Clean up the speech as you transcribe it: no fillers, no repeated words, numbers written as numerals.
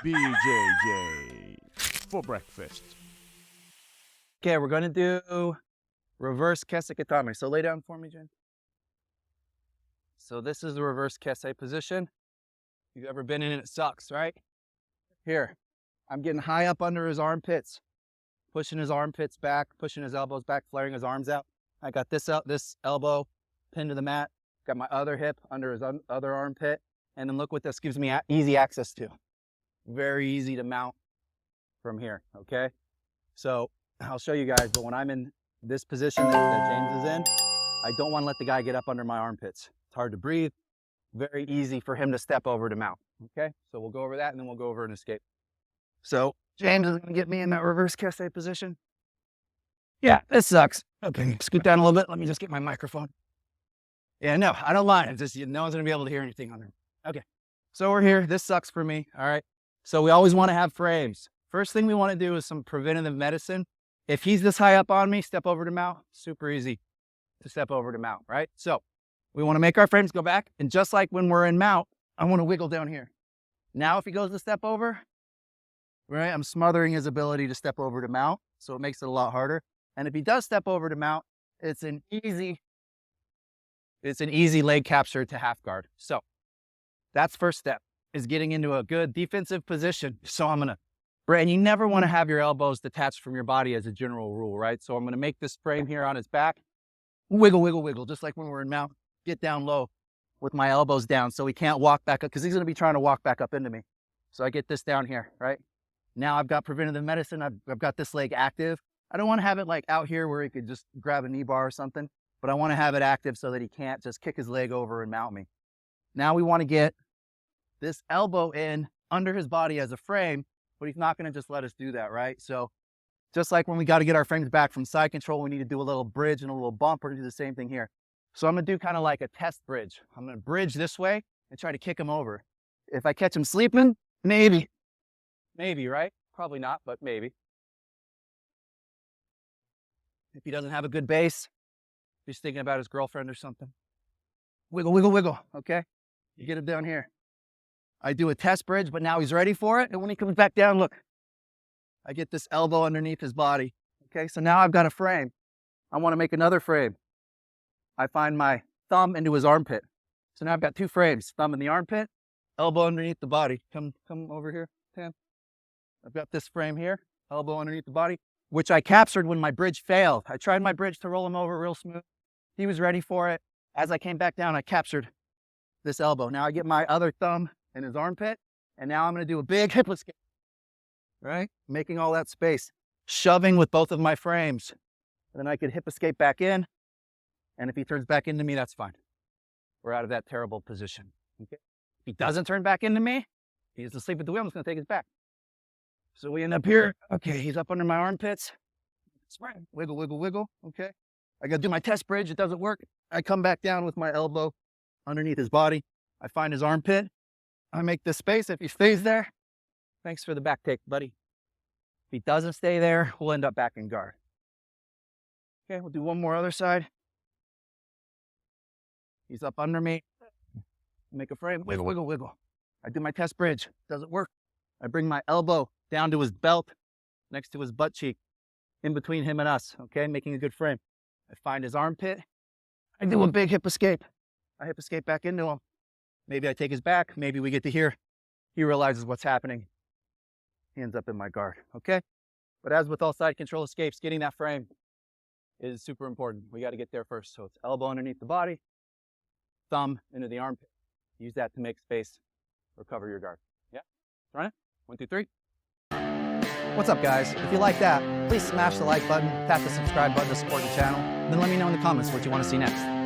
BJJ for breakfast. Okay, we're going to do reverse Kesa Getame. So lay down for me, Jen. So this is the reverse Kesa position. You've ever been in it, it sucks, right? Here, I'm getting high up under his armpits, pushing his armpits back, pushing his elbows back, flaring his arms out. I got this elbow pinned to the mat, got my other hip under his other armpit, and then look what this gives me easy access to. Very easy to mount from here, okay? So I'll show you guys, but when I'm in this position that James is in, I don't want to let the guy get up under my armpits. It's hard to breathe, very easy for him to step over to mount, okay? So we'll go over that and then we'll go over an escape. So James is gonna get me in that reverse Kesa position. Yeah, this sucks. Okay, scoot down a little bit. Let me just get my microphone. Yeah, no, I don't mind. It's just, no one's gonna be able to hear anything on there. Okay, so we're here. This sucks for me, all right? So we always wanna have frames. First thing we wanna do is some preventative medicine. If he's this high up on me, step over to mount, super easy to step over to mount, right? So we wanna make our frames go back, and just like when we're in mount, I wanna wiggle down here. Now if he goes to step over, right, I'm smothering his ability to step over to mount, so it makes it a lot harder. And if he does step over to mount, it's an easy leg capture to half guard. So that's first step, is getting into a good defensive position. So and you never want to have your elbows detached from your body as a general rule, right? So I'm going to make this frame here on his back, wiggle, wiggle, wiggle, just like when we're in mount, get down low with my elbows down so he can't walk back up, because he's going to be trying to walk back up into me. So I get this down here, right? Now I've got preventative medicine. I've got this leg active. I don't want to have it like out here where he could just grab a knee bar or something, but I want to have it active so that he can't just kick his leg over and mount me. Now we want to get this elbow in under his body as a frame, but he's not going to just let us do that, right? So just like when we got to get our frames back from side control, we need to do a little bridge and a little bump. We're going to do the same thing here. So I'm going to do kind of like a test bridge. I'm going to bridge this way and try to kick him over. If I catch him sleeping, maybe, right? Probably not, but maybe. If he doesn't have a good base, if he's thinking about his girlfriend or something, wiggle, wiggle, wiggle, okay? You get him down here. I do a test bridge, but now he's ready for it. And when he comes back down, look, I get this elbow underneath his body, okay? So now I've got a frame. I want to make another frame. I find my thumb into his armpit. So now I've got two frames, thumb in the armpit, elbow underneath the body. Come over here, Tam. I've got this frame here, elbow underneath the body, which I captured when my bridge failed. I tried my bridge to roll him over real smooth. He was ready for it. As I came back down, I captured this elbow. Now I get my other thumb in his armpit, and now I'm going to do a big hip escape, right? Making all that space, shoving with both of my frames. And then I could hip escape back in, and if he turns back into me, that's fine. We're out of that terrible position, okay? If he doesn't turn back into me, he's asleep at the wheel, I'm just going to take his back. So we end up here. Okay, he's up under my armpits. Wiggle, wiggle, wiggle. Okay. I got to do my test bridge. It doesn't work. I come back down with my elbow underneath his body. I find his armpit. I make this space. If he stays there, thanks for the back take, buddy. If he doesn't stay there, we'll end up back in guard. Okay, we'll do one more other side. He's up under me. Make a frame. Wiggle, wiggle, wiggle. I do my test bridge. Doesn't work. I bring my elbow down to his belt, next to his butt cheek, in between him and us, okay, making a good frame. I find his armpit. I do a big hip escape. I hip escape back into him. Maybe I take his back. Maybe we get to here. He realizes what's happening. He ends up in my guard, okay? But as with all side control escapes, getting that frame is super important. We got to get there first. So it's elbow underneath the body, thumb into the armpit. Use that to make space, recover your guard. Yeah, run it. 1, 2, 3. What's up, guys? If you like that, please smash the like button, tap the subscribe button to support the channel, then let me know in the comments what you want to see next.